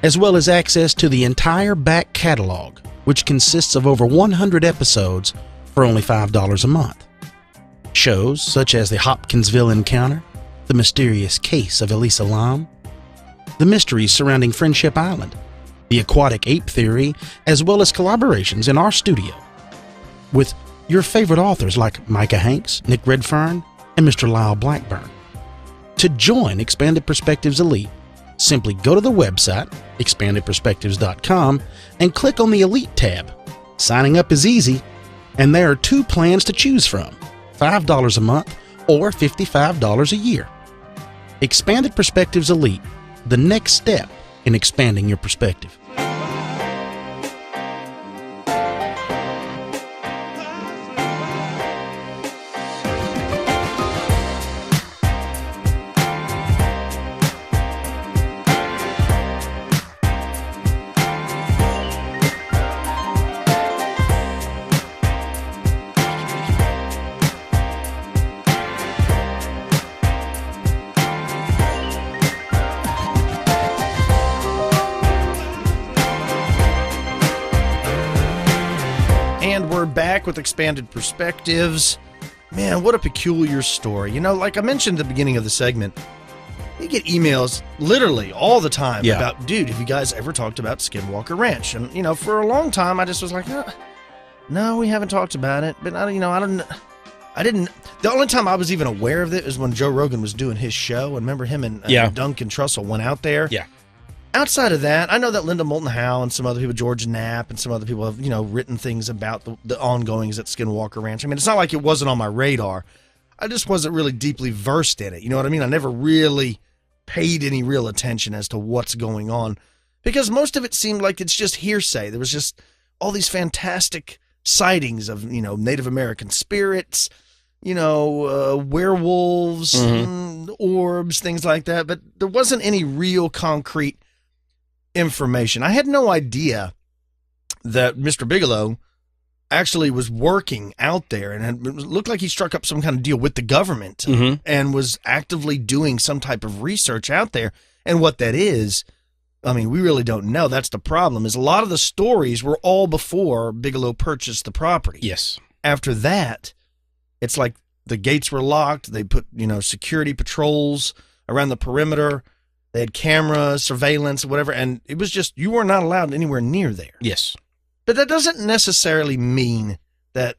as well as access to the entire back catalog, which consists of over 100 episodes for only $5 a month. Shows such as the Hopkinsville Encounter, the mysterious case of Elisa Lam, the mysteries surrounding Friendship Island, the aquatic ape theory, as well as collaborations in our studio with your favorite authors like Micah Hanks, Nick Redfern, and Mr. Lyle Blackburn. To join Expanded Perspectives Elite, simply go to the website, expandedperspectives.com, and click on the Elite tab. Signing up is easy, and there are 2 plans to choose from, $5 a month or $55 a year. Expanded Perspectives Elite, the next step in expanding your perspective. Back with Expanded Perspectives. Man, what a peculiar story. You know, like I mentioned at the beginning of the segment, you get emails literally all the time about, dude, have you guys ever talked about Skinwalker Ranch? And, you know, for a long time, I just was like, no, we haven't talked about it. But, I didn't. The only time I was even aware of it was when Joe Rogan was doing his show. And remember him and Duncan Trussell went out there? Yeah. Outside of that, I know that Linda Moulton Howe and some other people, George Knapp and some other people have, written things about the ongoings at Skinwalker Ranch. I mean, it's not like it wasn't on my radar. I just wasn't really deeply versed in it. You know what I mean? I never really paid any real attention as to what's going on because most of it seemed like it's just hearsay. There was just all these fantastic sightings of, Native American spirits, werewolves, orbs, things like that. But there wasn't any real concrete information. I had no idea that Mr. Bigelow actually was working out there and it looked like he struck up some kind of deal with the government and was actively doing some type of research out there. And what that is, I mean, we really don't know. That's the problem, is a lot of the stories were all before Bigelow purchased the property. Yes. After that, it's like the gates were locked. They put, security patrols around the perimeter. They had cameras, surveillance, whatever, and it was just, you were not allowed anywhere near there. Yes. But that doesn't necessarily mean that,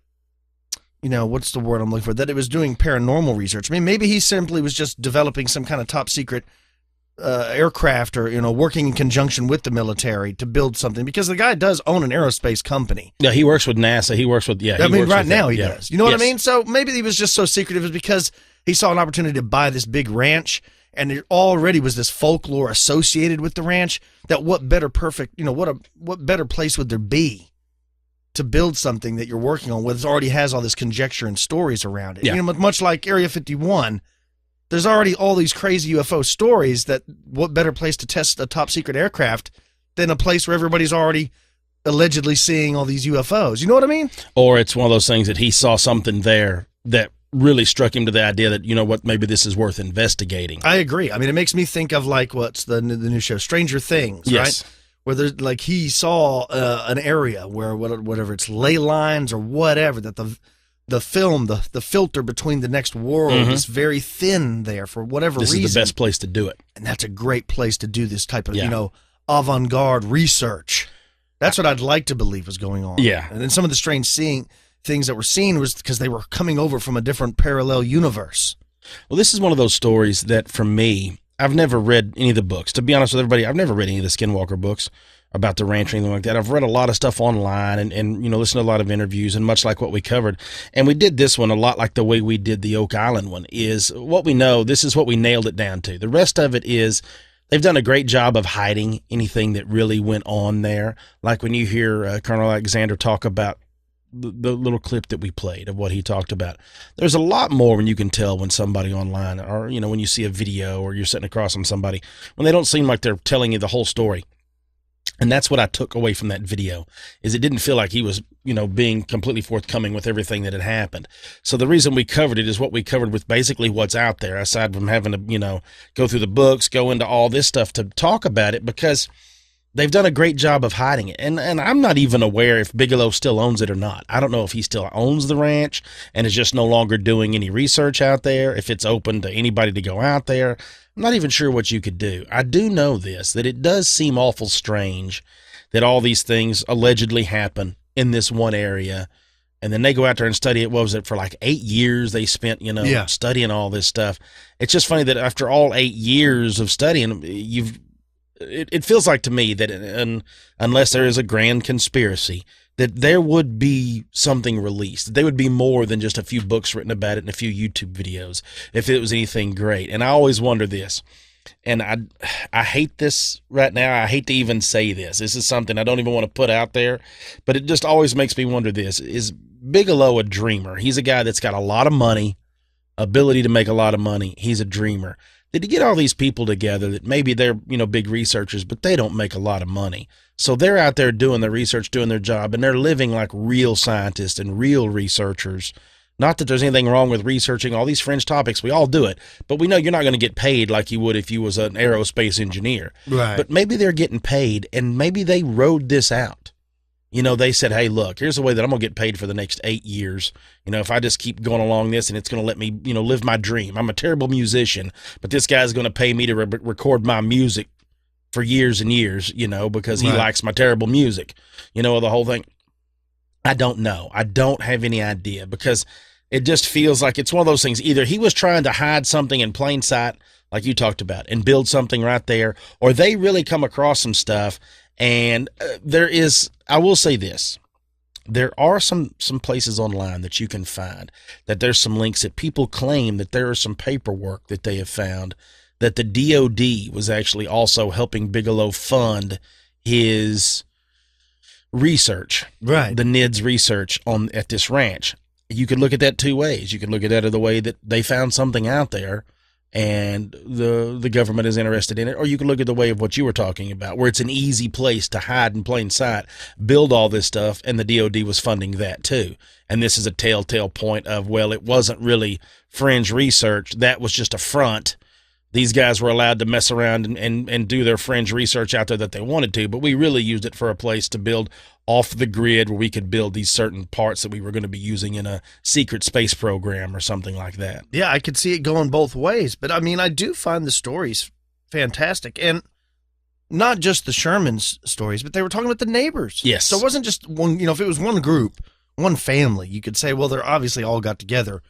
what's the word I'm looking for, that it was doing paranormal research. I mean, maybe he simply was just developing some kind of top secret aircraft or, working in conjunction with the military to build something, because the guy does own an aerospace company. Yeah, he works with NASA. He works with, right now he does. You know what I mean? So maybe he was just so secretive is because he saw an opportunity to buy this big ranch, and there already was this folklore associated with the ranch, that what better place would there be to build something that you're working on with already has all this conjecture and stories around it. Yeah. Much like Area 51, there's already all these crazy UFO stories. That what better place to test a top secret aircraft than a place where everybody's already allegedly seeing all these UFOs. You know what I mean? Or it's one of those things that he saw something there that really struck him to the idea that, maybe this is worth investigating. I agree. I mean, it makes me think of like what's the new show, Stranger Things, yes. Right? Where there's like he saw an area where whatever it's ley lines or whatever, that the film, the filter between the next world is very thin there for whatever reason. This is the best place to do it. And that's a great place to do this type of, avant-garde research. That's what I'd like to believe was going on. Yeah. And then some of the strange things that were seen was because they were coming over from a different parallel universe. Well, this is one of those stories that, for me, I've never read any of the books. To be honest with everybody, I've never read any of the Skinwalker books about the ranch or anything like that. I've read a lot of stuff online and listened to a lot of interviews, and much like what we covered. And we did this one a lot like the way we did the Oak Island one, is what we know, this is what we nailed it down to. The rest of it is they've done a great job of hiding anything that really went on there. Like when you hear Colonel Alexander talk about the little clip that we played of what he talked about. There's a lot more when you can tell when somebody online, or when you see a video or you're sitting across from somebody, when they don't seem like they're telling you the whole story. And that's what I took away from that video, is it didn't feel like he was, being completely forthcoming with everything that had happened. So the reason we covered it is what we covered with basically what's out there, aside from having to, go through the books, go into all this stuff to talk about it, because they've done a great job of hiding it. And I'm not even aware if Bigelow still owns it or not. I don't know if he still owns the ranch and is just no longer doing any research out there, if it's open to anybody to go out there. I'm not even sure what you could do. I do know this, that it does seem awful strange that all these things allegedly happen in this one area, and then they go out there and study it. What was it, for like 8 years they spent, studying all this stuff. It's just funny that after all 8 years of studying, it feels like to me that unless there is a grand conspiracy, that there would be something released. There would be more than just a few books written about it and a few YouTube videos, if it was anything great. And I always wonder this, and I hate this right now. I hate to even say this. This is something I don't even want to put out there, but it just always makes me wonder this. Is Bigelow a dreamer? He's a guy that's got a lot of money, ability to make a lot of money. He's a dreamer. Did he get all these people together that maybe they're, big researchers, but they don't make a lot of money? So they're out there doing their research, doing their job, and they're living like real scientists and real researchers. Not that there's anything wrong with researching all these fringe topics. We all do it, but we know you're not going to get paid like you would if you was an aerospace engineer. Right. But maybe they're getting paid, and maybe they rode this out. They said, hey, look, here's the way that I'm going to get paid for the next 8 years. If I just keep going along this, and it's going to let me, live my dream. I'm a terrible musician, but this guy's going to pay me to record my music for years and years, because he likes my terrible music, the whole thing. I don't know. I don't have any idea, because it just feels like it's one of those things. Either he was trying to hide something in plain sight, like you talked about, and build something right there, or they really come across some stuff. And I will say this, there are some places online that you can find that there's some links that people claim that there is some paperwork that they have found that the DOD was actually also helping Bigelow fund his research, right? The NIDS research at this ranch. You could look at that two ways. You could look at that as the way that they found something out there and the government is interested in it, or you could look at the way of what you were talking about, where it's an easy place to hide in plain sight, build all this stuff, and the DOD was funding that too. And this is a telltale point of, well, it wasn't really fringe research. That was just a front. These guys were allowed to mess around and do their fringe research out there that they wanted to, but we really used it for a place to build off the grid where we could build these certain parts that we were going to be using in a secret space program or something like that. Yeah, I could see it going both ways, but I do find the stories fantastic. And not just the Sherman's stories, but they were talking about the neighbors. Yes. So it wasn't just one, if it was one group, one family, you could say, well, they're obviously all got together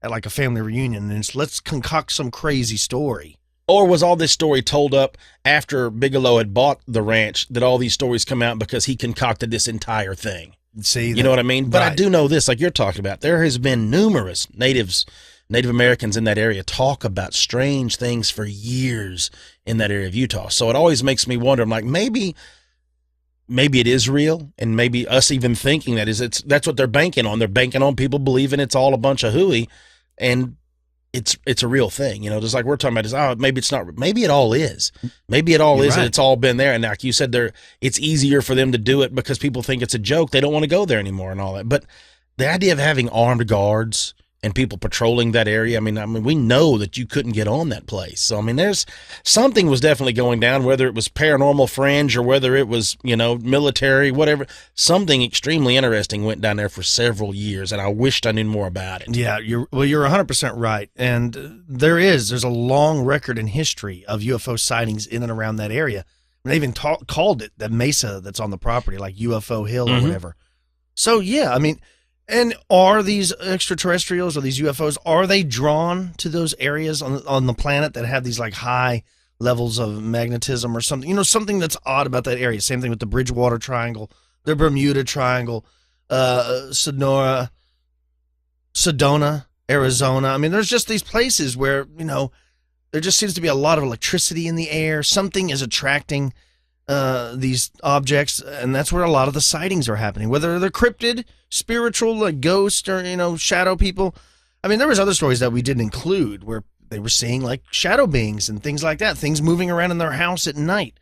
at like a family reunion and let's concoct some crazy story. Or was all this story told up after Bigelow had bought the ranch, that all these stories come out because he concocted this entire thing? See, you know what I mean? But right. I do know this, like you're talking about, there has been numerous Native Americans in that area talk about strange things for years in that area of Utah. So it always makes me wonder, I'm like, maybe it is real, and maybe us even thinking that's what they're banking on. They're banking on people believing it's all a bunch of hooey, and it's a real thing, just like we're talking about. Maybe it's not. Maybe it all is. Maybe it all is, right. And it's all been there. And like you said, it's easier for them to do it because people think it's a joke. They don't want to go there anymore and all that. But the idea of having armed guards and people patrolling that area, I mean, we know that you couldn't get on that place. So, there's something was definitely going down, whether it was paranormal fringe or whether it was, military, whatever. Something extremely interesting went down there for several years, and I wished I knew more about it. Yeah, you're 100% right. And there's a long record in history of UFO sightings in and around that area. And they even called it the mesa that's on the property, like UFO Hill or whatever. So, yeah, and are these extraterrestrials or these UFOs, are they drawn to those areas on the planet that have these like high levels of magnetism or something? Something that's odd about that area. Same thing with the Bridgewater Triangle, the Bermuda Triangle, Sedona, Arizona. There's just these places where, there just seems to be a lot of electricity in the air. Something is attracting these objects, and that's where a lot of the sightings are happening. Whether they're cryptid, spiritual, like ghost, or shadow people. I mean, there was other stories that we didn't include where they were seeing like shadow beings and things like that, things moving around in their house at night.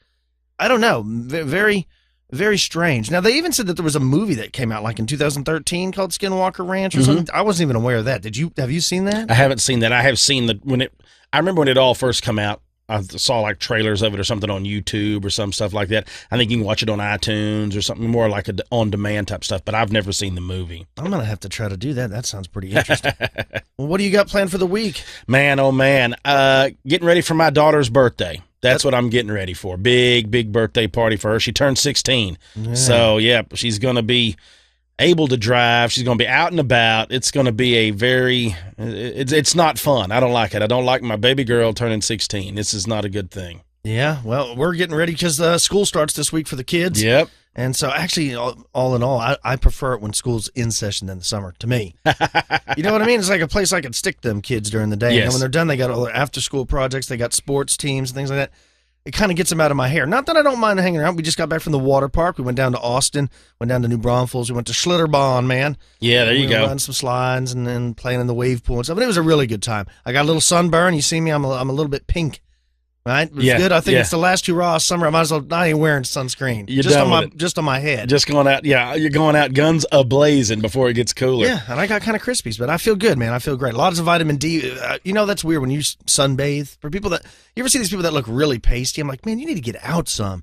I don't know, very, very strange. Now, they even said that there was a movie that came out like in 2013 called Skinwalker Ranch or something. I wasn't even aware of that. Have you seen that? I haven't seen that. I have seen I remember when it all first came out. I saw like trailers of it or something on YouTube or some stuff like that. I think you can watch it on iTunes or something more like on-demand type stuff, but I've never seen the movie. I'm going to have to try to do that. That sounds pretty interesting. Well, what do you got planned for the week? Man, oh man. Getting ready for my daughter's birthday. That's what I'm getting ready for. Big, big birthday party for her. She turned 16. Yeah. So, yeah, she's going to be able to drive. She's going to be out and about. It's going to be it's not fun. I don't like it. I don't like my baby girl turning 16. This is not a good thing. Yeah, well, we're getting ready because school starts this week for the kids. Yep. And so actually, all in all, I prefer it when school's in session in the summer, to me. You know what I mean? It's like a place I could stick them kids during the day. Yes. And when they're done, they got all their after-school projects. They got sports teams and things like that. It kind of gets them out of my hair. Not that I don't mind hanging around. We just got back from the water park. We went down to Austin, went down to New Braunfels. We went to Schlitterbahn, man. Yeah, there you go. Run some slides and then playing in the wave pool and stuff. And it was a really good time. I got a little sunburn. You see me? I'm a little bit pink. Right? It was good. I think it's the last hurrah of summer. I might as well not even wearing sunscreen. You're just done on with it. just on my head. Just going out. Yeah, you're going out guns a-blazing before it gets cooler. Yeah, and I got kind of crispies, but I feel good, man. I feel great. Lots of vitamin D. That's weird when you sunbathe. For people that, you ever see these people that look really pasty? I'm like, man, you need to get out some.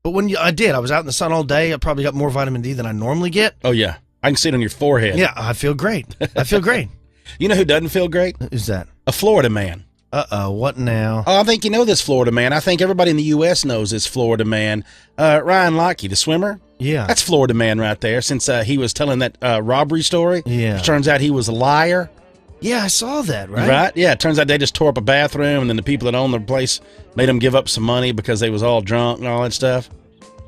But I was out in the sun all day. I probably got more vitamin D than I normally get. Oh, yeah. I can see it on your forehead. Yeah, I feel great. I feel great. You know who doesn't feel great? Who's that? A Florida man. Uh-oh, what now? Oh, I think you know this Florida man. I think everybody in the U.S. knows this Florida man. Ryan Lochte, the swimmer. Yeah. That's Florida man right there, since he was telling that robbery story. Yeah. It turns out he was a liar. Yeah, I saw that, right? Right? Yeah, it turns out they just tore up a bathroom, and then the people that owned the place made them give up some money because they was all drunk and all that stuff.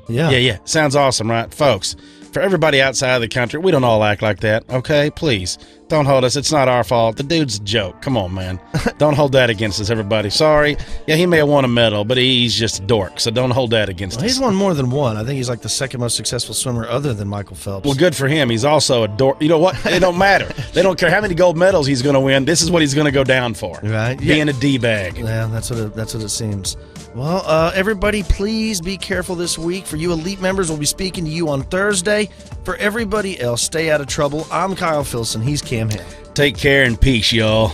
Yeah. Yeah. Sounds awesome, right? Folks, for everybody outside of the country, we don't all act like that, okay? Please, don't hold us. It's not our fault. The dude's a joke. Come on, man. Don't hold that against us, everybody. Sorry. Yeah, he may have won a medal, but he's just a dork, so don't hold that against us. He's won more than one. I think he's like the second most successful swimmer other than Michael Phelps. Well, good for him. He's also a dork. You know what? It don't matter. They don't care how many gold medals he's going to win. This is what he's going to go down for. Right. Being a D-bag. Yeah, that's what it seems. Well, everybody, please be careful this week. For you elite members, we'll be speaking to you on Thursday. For everybody else, stay out of trouble. I'm Kyle Filson. He's Cam Hill. Take care and peace, y'all.